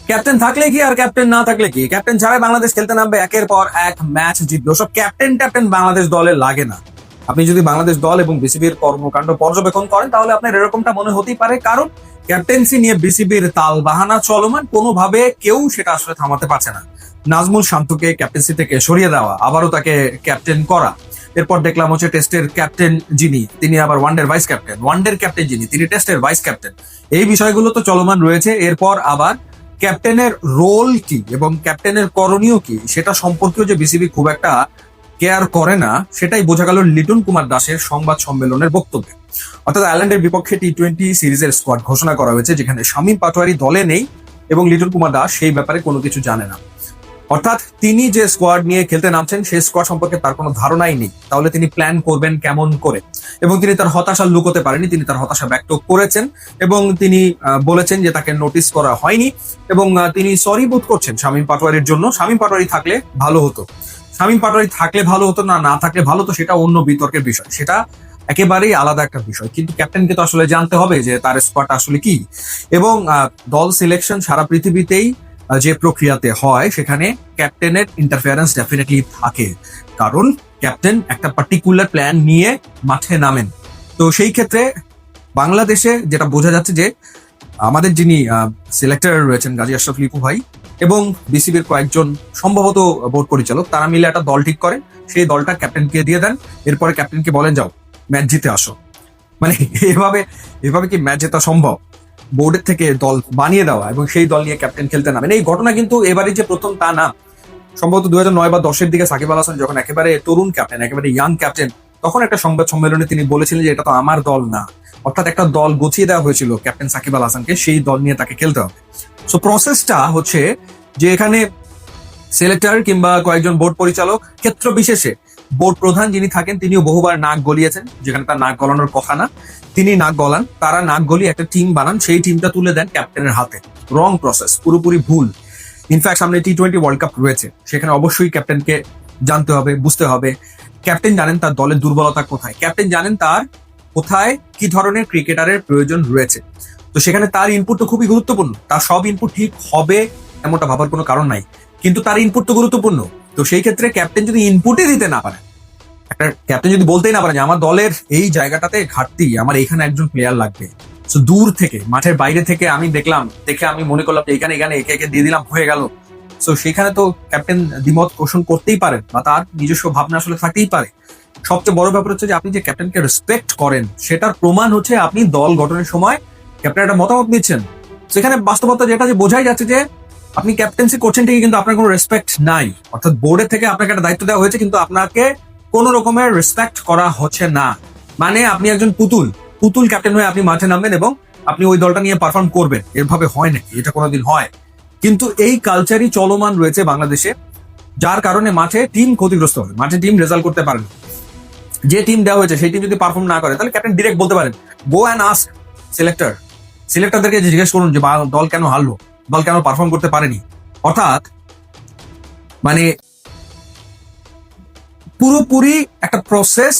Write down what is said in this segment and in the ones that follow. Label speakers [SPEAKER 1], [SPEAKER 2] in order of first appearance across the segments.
[SPEAKER 1] Captain থাকলে কি আর captain না থাকলে কি, ক্যাপ্টেন ছাড়াই বাংলাদেশ খেলতে নামবে, একের পর এক ম্যাচ জিতবে। ওসব ক্যাপ্টেন বাংলাদেশ দলে লাগে না। আপনি যদি বাংলাদেশ দল এবং বিসিবির কর্মকাণ্ড পর্যবেক্ষণ করেন তাহলে আপনার এরকমটা মনে হতেই পারে, কারণ ক্যাপ্টেন্সি নিয়ে বিসিবির তাল বাহানা চলমান, কোনোভাবে কেউ সেটা আসলে থামাতে পারছে না। নাজমুল শান্তকে ক্যাপ্টেন্সি থেকে সরিয়ে দেওয়া, আবারও তাকে ক্যাপ্টেন করা, এরপর দেখলাম হচ্ছে টেস্টের ক্যাপ্টেন যিনি তিনি আবার ওয়ানডের ভাইস ক্যাপ্টেন, ওয়ানডের ক্যাপ্টেন যিনি তিনি টেস্টের ভাইস ক্যাপ্টেন। এই বিষয়গুলো তো চলমান রয়েছে। এরপর আবার ক্যাপ্টেনের রোল কি এবং ক্যাপ্টেনের করণীয় কি সেটা সম্পর্কেও যে বিসিবি খুব একটা কেয়ার করে না, সেটাই বোঝা গেল লিটন কুমার দাসের সংবাদ সম্মেলনের বক্তব্যে। অর্থাৎ আয়ারল্যান্ডের বিপক্ষে টি-20 সিরিজের স্কোয়াড ঘোষণা করা হয়েছে, যেখানে শামীম পাটোয়ারি দলে নেই এবং লিটন কুমার দাস সেই ব্যাপারে কোনো কিছু জানে না। অর্থাৎ তিনি যে স্কোয়াড নিয়ে খেলতে নামছেন সেই স্কোয়াড সম্পর্কে তার কোনো ধারণাই নেই। তাহলে তিনি প্ল্যান করবেন কেমন করে? এবং তিনি তার হতাশা লুকোতে পারেনি, তিনি তার হতাশা ব্যক্ত করেছেন এবং তিনি বলেছেন যে তাকে নোটিস করা হয়নি এবং তিনি সরি বোধ করছেন শামীম পাটোয়ারির জন্য। শামীম পাটোয়ারি থাকলে ভালো হতো, শামীম পাটোয়ারি থাকলে ভালো হতো না না থাকলে ভালো হতো, সেটা অন্য বিতর্কের বিষয়, সেটা একেবারেই আলাদা একটা বিষয়। কিন্তু ক্যাপ্টেনকে তো আসলে জানতে হবে যে তার স্কোয়াড আসলে কি। এবং দল সিলেকশন সারা পৃথিবীতেই যে প্রক্রিয়াতে হয় সেখানে ক্যাপ্টেনের ইন্টারফেয়ারেন্স ডেফিনেটলি থাকে, কারণ ক্যাপ্টেন একটা পার্টিকুলার প্ল্যান নিয়ে মাঠে নামেন। তো সেই ক্ষেত্রে বাংলাদেশে যেটা বোঝা যাচ্ছে যে আমাদের যিনি সিলেক্টর রয়েছেন গাজী আশরাফ লিপু ভাই এবং বিসিবির কয়েকজন সম্ভবত বোর্ড পরিচালক, তারা মিলে একটা দল ঠিক করেন, সেই দলটা ক্যাপ্টেনকে দিয়ে দেন, এরপরে ক্যাপ্টেনকে বলেন যাও ম্যাচ জিতে আসো। মানে এভাবে এভাবে কি ম্যাচ জেতা সম্ভব? বোর্ডের থেকে দল বানিয়ে দেওয়া এবং সেই দল নিয়ে ক্যাপ্টেন খেলতে নামেন, এই ঘটনা কিন্তু এবারে যে প্রথম তা না। সম্ভবত 2009 বা 10-এর দিকে সাকিব আল হাসান যখন একেবারে তরুণ ক্যাপ্টেন, একেবারে ইয়াং ক্যাপ্টেন, তখন একটা সংবাদ সম্মেলনে তিনি বলেছিলেন যে এটা তো আমার দল না। অর্থাৎ একটা দল গুছিয়ে দেওয়া হয়েছিল ক্যাপ্টেন সাকিব আল হাসানকে, সেই দল নিয়ে তাকে খেলতে হবে। সো প্রসেসটা হচ্ছে যে এখানে সিলেক্টর কিংবা কয়েকজন বোর্ড পরিচালক, ক্ষেত্র বিশেষে বোর্ড প্রধান যিনি থাকেন তিনিও বহুবার নাক গলিয়েছেন, যেখানে তার নাক গলানোর কথা না, তিনি নাক গলান, তারা নাক গলিয়ে একটা টিম বানান, সেই টিমটা তুলে দেন ক্যাপ্টেনের হাতে। রং প্রসেস, পুরোপুরি ভুল। ইনফ্যাক্ট সামনে টি-20 ওয়ার্ল্ড কাপ রয়েছে, সেখানে অবশ্যই ক্যাপ্টেনকে জানতে হবে, বুঝতে হবে। ক্যাপ্টেন জানেন তার দলের দুর্বলতা কোথায়, ক্যাপ্টেন জানেন তার কোথায় কি ধরনের ক্রিকেটারের প্রয়োজন রয়েছে। তো সেখানে তার ইনপুট তো খুবই গুরুত্বপূর্ণ। তার সব ইনপুট ঠিক হবে এমনটা ভাবার কোনো কারণ নাই, কিন্তু তার ইনপুট তো গুরুত্বপূর্ণ। তো সেই ক্ষেত্রে ক্যাপ্টেন যদি ইনপুটই দিতে না পারে, একটা ক্যাপ্টেন যদি বলতেই না পারে যে আমার দলের এই জায়গাটাতে ঘাটতি, আমার এইখানে একজন প্লেয়ার লাগবে, তো দূর থেকে মাঠের বাইরে থেকে আমি দেখলাম, দেখে আমি মনে করলাম যে এখানে এখানে একে একে দিয়ে দিলাম, হয়ে গেল। তো সেখানে তো ক্যাপ্টেন দ্বিমত পোষণ করতেই পারেন বা তার নিজস্ব ভাবনা আসলে থাকতেই পারে। সবচেয়ে বড় ব্যাপার হচ্ছে যে আপনি যে ক্যাপ্টেনকে রেসপেক্ট করেন সেটার প্রমাণ হচ্ছে আপনি দল গঠনের সময় ক্যাপ্টেন একটা মতামত নিচ্ছেন। সেখানে বাস্তবতা যেটা যে বোঝাই যাচ্ছে যে আপনি ক্যাপ্টেন্সি করছেন ঠিকই, কিন্তু আপনার কোনো রেসপেক্ট নাই। অর্থাৎ বোর্ডের থেকে আপনাকে একটা দায়িত্ব দেওয়া হয়েছে, কিন্তু আপনাকে কোন রকমের রেসপেক্ট করা হচ্ছে না। মানে আপনি একজন পুতুল, পুতুল ক্যাপ্টেন হয়ে আপনি মাঠে নামবেন এবং আপনি ওই দলটা নিয়ে পারফর্ম করবেন। এভাবে হয় নাকি? এটা কোনোদিন হয়? কিন্তু এই কালচারই চলমান রয়েছে বাংলাদেশে, যার কারণে মাঠে টিম ক্ষতিগ্রস্ত হয়, মাঠে টিম রেজাল্ট করতে পারে না। যে টিম দেওয়া হয়েছে সেই টিম যদি পারফর্ম না করে তাহলে ক্যাপ্টেন ডিরেক্ট বলতে পারেন, গো অ্যান্ড আস্ক সিলেক্টর, সিলেক্টরদেরকে জিজ্ঞেস করুন যে দল কেন হারলো, দল কেন পারফর্ম করতে পারেনি। অর্থাৎ মানে পুরোপুরি একটা প্রসেস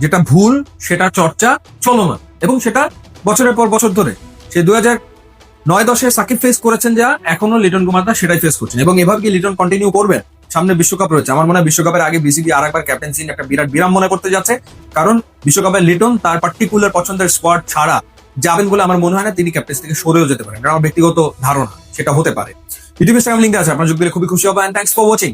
[SPEAKER 1] যেটা ভুল, সেটা চর্চা চলমান এবং সেটা বছরের পর বছর ধরে, সে 2009-10 সাকিব ফেস করেছেন যা, এখনো লিটন কুমার দাস সেটাই ফেস করছেন এবং এভাবে কি লিটন কন্টিনিউ করবেন? সামনে বিশ্বকাপ রয়েছে, আমার মনে হয় বিশ্বকাপের আগে বিসিবি আর একবার ক্যাপ্টেন্সি একটা বিরাট বিরাম মনে করতে যাচ্ছে, কারণ বিশ্বকাপে লিটন তার পার্টিকুলার পছন্দের স্কোয়াড ছাড়া যাবেন বলে আমার মনে হয় না। তিনি ক্যাপ্টেন্সি থেকে সরেও যেতে পারেন, আমার ব্যক্তিগত ধারণা সেটা হতে পারে। ইউটিউব ইনস্টাগ্রাম লিঙ্ক আছে, আপনার যোগ দিলে খুবই খুশি হবো। And thanks for watching.